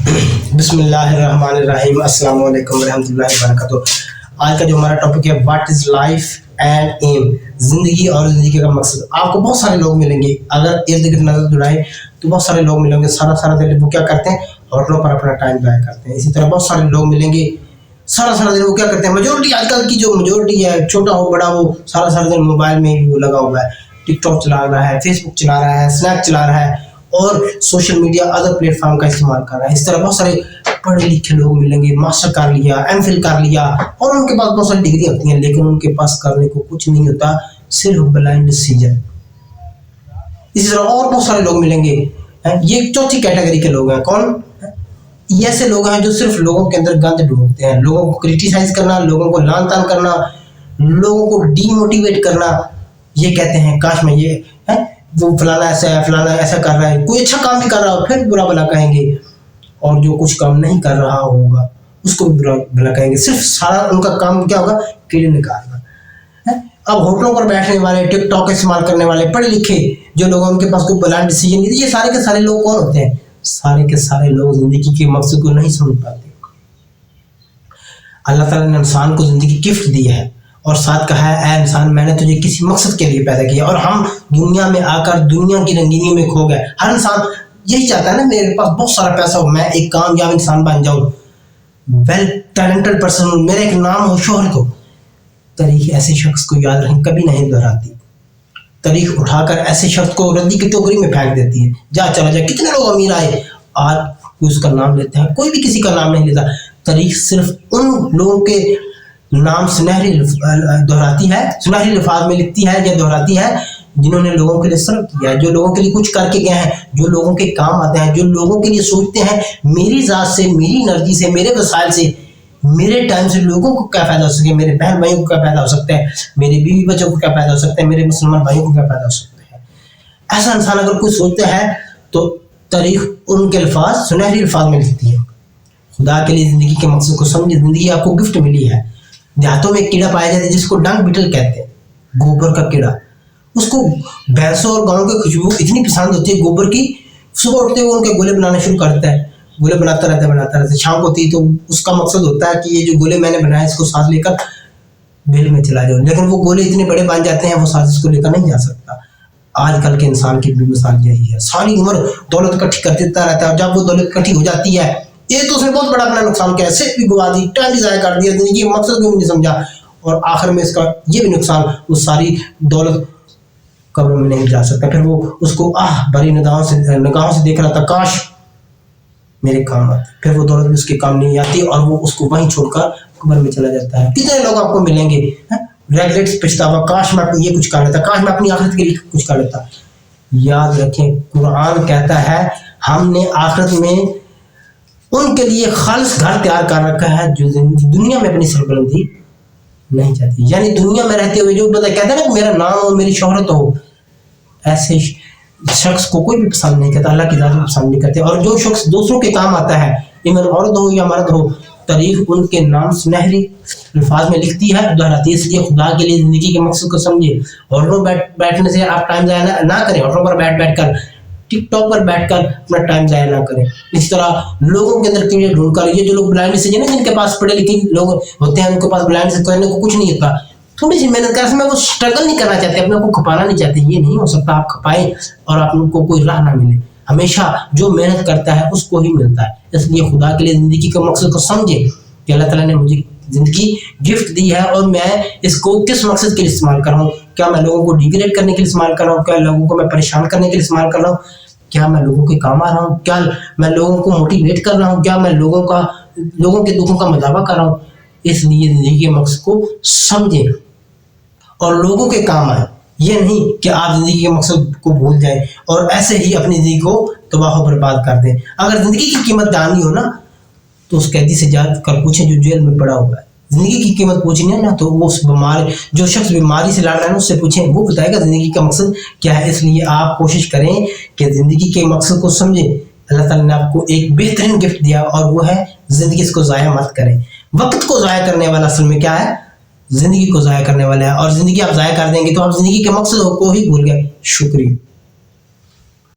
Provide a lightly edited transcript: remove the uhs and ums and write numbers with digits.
बिस्मिल्लाहिर्रहमानिर्रहीम, अस्सलाम वालेकुम रहमतुल्लाहि व बरकातुहू। आज का जो हमारा टॉपिक है, what is life and um, ज़िंदगी और ज़िंदगी का मकसद। आपको बहुत सारे लोग मिलेंगे, अगर इर्द गिर्द नजर जुड़ाए तो बहुत सारे लोग मिलेंगे। सारा दिन वो क्या करते हैं, होटलों पर अपना टाइम ज़ाया करते हैं। इसी तरह बहुत सारे लोग मिलेंगे, सारा दिन वो क्या करते हैं, मेजोरिटी आजकल की जो मेजोरिटी है, छोटा हो बड़ा, वो सारा दिन मोबाइल में ही वो लगा हुआ है। टिकटॉक चला रहा है, फेसबुक चला रहा है, स्नैप चला रहा है और सोशल मीडिया अदर प्लेटफॉर्म का इस्तेमाल कर रहा है। इस तरह बहुत सारे पढ़े लिखे लोग मिलेंगे, मास्टर कर लिया, एमफिल कर लिया और उनके पास बहुत सारी डिग्री होती हैं, लेकिन उनके पास करने को कुछ नहीं होता, सिर्फ ब्लाइंड डिसीजन। इसी तरह और बहुत सारे लोग मिलेंगे। ये चौथी कैटेगरी के लोग हैं। कौन? ये ऐसे लोग हैं जो सिर्फ लोगों के अंदर गंद ढूंढते हैं, लोगों को क्रिटिसाइज करना, लोगों को लान तान करना, लोगों को डीमोटिवेट करना। ये कहते हैं काश मैं ये है, वो फलाना ऐसा है, फलाना ऐसा कर रहा है, कोई अच्छा काम भी कर रहा हो फिर बुरा भला कहेंगे, और जो कुछ काम नहीं कर रहा होगा उसको भी बुरा भला कहेंगे। सिर्फ सारा उनका काम क्या होगा, कीड़े निकालना है। अब होटलों पर बैठने वाले, टिकटॉक का इस्तेमाल करने वाले, पढ़े लिखे जो लोग, उनके पास कोई ब्लाइंड डिसीजन नहीं, ये सारे के सारे लोग कौन होते हैं? सारे के सारे लोग जिंदगी के मकसद को नहीं समझ पाते। अल्लाह ताला ने इंसान को जिंदगी गिफ्ट दी है और साथ कहा है, ऐ इंसान मैंने तुझे किसी मकसद के लिए पैदा किया। और हम दुनिया में आकर दुनिया की रंगीनी में खो गए। हर इंसान यही चाहता है ना, मेरे पास बहुत सारा पैसा हो, मैं एक कामयाब इंसान बन जाऊं, वेल टैलेंटेड पर्सन हूं, मेरा एक नाम हो, शोहरत हो। तारीख ऐसे शख्स को याद रखें कभी नहीं दोहराती। तारीख उठाकर ऐसे शख्स को रद्दी की टोकरी में फेंक देती है। जा चला जा, कितने लोग अमीर आए, आज कोई उसका नाम लेता है, कोई भी किसी का नाम नहीं लेता। तारीख सिर्फ उन लोगों के नाम सुनहरी दोहराती है, सुनहरी अल्फाज में लिखती है या दोहराती है, जिन्होंने लोगों के लिए सर्व किया है, जो लोगों के लिए कुछ करके गए हैं, जो लोगों के काम आते हैं, जो लोगों के लिए सोचते हैं मेरी ज़ात से, मेरी एनर्जी से, मेरे वसाइल से, मेरे टाइम से लोगों को क्या फ़ायदा हो सके, मेरे बहन भाइयों को क्या फ़ायदा हो सकता है, मेरे बीवी बच्चों को क्या फ़ायदा हो सकता है, मेरे मुसलमान भाइयों को क्या फ़ायदा हो सकता है। ऐसा इंसान अगर कोई सोचता है तो तारीख उनके अल्फाज सुनहरी अल्फाज में लिखती है। खुदा के लिए ज़िंदगी के मकसद को समझे। ज़िंदगी आपको गिफ्ट मिली है। देहातों में एक कीड़ा पाया जाता है जिसको डंक बीटल कहते हैं, गोबर का कीड़ा। उसको भैंसों और गायों की खुशबू इतनी पसंद होती है गोबर की, सुबह उठते हुए उनके गोले बनाना शुरू करता है, गोले बनाता रहता है। शाम को होती है तो उसका मकसद होता है कि ये जो गोले मैंने बनाए इसको साथ लेकर बिल में चला जाओ, लेकिन वो गोले इतने बड़े बन जाते हैं वो साथ इसको लेकर नहीं जा सकता। आजकल के इंसान की भी मिसाल यही है, सारी उम्र दौलत इकट्ठी कर देता रहता है, जब वो दौलत इकट्ठी हो जाती है, ये तो उसने बहुत बड़ा अपना नुकसान किया, सेहत भी गवा दी, टाइम भी ज़ाया कर दिया, जिंदगी मकसद को भी नहीं समझा, और आखिर में इसका ये भी नुकसान, वो सारी दौलत कब्र में नहीं जा सकता। फिर वो उसको बड़ी निगाहों से देख रहा था, काश मेरे काम आती, फिर वो दौलत भी उसके काम नहीं आती और वो उसको वहीं छोड़कर कब्र में चला जाता है। कितने लोग आपको मिलेंगे रेगलेट्स, पछतावा, काश मैं ये कुछ कर लेता, काश मैं अपनी आखिरत के लिए कुछ कर लेता। याद रखें, कुरान कहता है हमने आखिरत में उनके लिए खालिस घर तैयार कर रखा है जो दुनिया में अपनी सरबुलंदी नहीं चाहती। यानी दुनिया में रहते हुए जो कहते हैं ना मेरा नाम हो, मेरी शोहरत हो, ऐसे शख्स को कोई भी पसंद नहीं करता, अल्लाह की ज़ात को पसंद नहीं करते। और जो शख्स दूसरों के काम आता है, इमन औरत हो या मर्द हो, तारीख उनके नाम सुनहरी अल्फाज में लिखती है, दोहराती है। इसलिए खुदा के लिए ज़िंदगी के मकसद को समझे। होटलों बैठने से आप टाइम ज़ाया ना करें, होटलों पर बैठ कर, टिकटॉक पर बैठकर अपना टाइम ज़ाया ना करें। इस तरह लोगों के अंदर कीड़े ढूंढ कर, ये जो लोग ब्लाइंड से ना, जिनके पास पढ़े लिखे लोग होते हैं, उनके पास ब्लाइंड से करने को कुछ नहीं होता, थोड़ी सी मेहनत कर, इसमें वो स्ट्रगल नहीं करना चाहते, अपने को खपाना नहीं चाहते। ये नहीं हो सकता आप खपाएं और आपको कोई राह ना मिले। हमेशा जो मेहनत करता है उसको ही मिलता है। इसलिए खुदा के लिए ज़िंदगी के मकसद को समझे कि अल्लाह ताला ने मुझे ज़िंदगी गिफ्ट दी है और मैं इसको किस मकसद के लिए इस्तेमाल कर रहा हूँ। क्या मैं लोगों को डिग्रेड करने के लिए इस्तेमाल कर रहा हूँ? क्या लोगों को मैं परेशान करने के लिए इस्तेमाल कर रहा हूँ? क्या मैं लोगों के काम आ रहा हूँ? क्या मैं लोगों को मोटिवेट कर रहा हूँ? क्या मैं लोगों के दुखों का मजावा कर रहा हूँ? इसलिए ज़िंदगी के मकसद को समझें और लोगों के काम आए। ये नहीं कि आप ज़िंदगी के मकसद को भूल जाएं और ऐसे ही अपनी ज़िंदगी को तबाह बर्बाद कर दें। अगर ज़िंदगी की कीमत जाननी हो ना तो उस कैदी से जाकर पूछें जो जेल में पड़ा हुआ है। ज़िंदगी की कीमत पूछनी है ना तो वो उस जो शख्स बीमारी से लड़ रहा है उससे पूछें, वो बताएगा ज़िंदगी का मकसद क्या है। इसलिए आप कोशिश करें कि ज़िंदगी के मकसद को समझें। अल्लाह ताला ने आपको एक बेहतरीन गिफ्ट दिया और वो है ज़िंदगी। इसको ज़ाया मत करें। वक्त को ज़ाया करने वाला असल में क्या है? ज़िंदगी को ज़ाया करने वाला है, और ज़िंदगी आप ज़ाया कर देंगे तो आप ज़िंदगी के मकसद को ही भूल गए। शुक्रिया।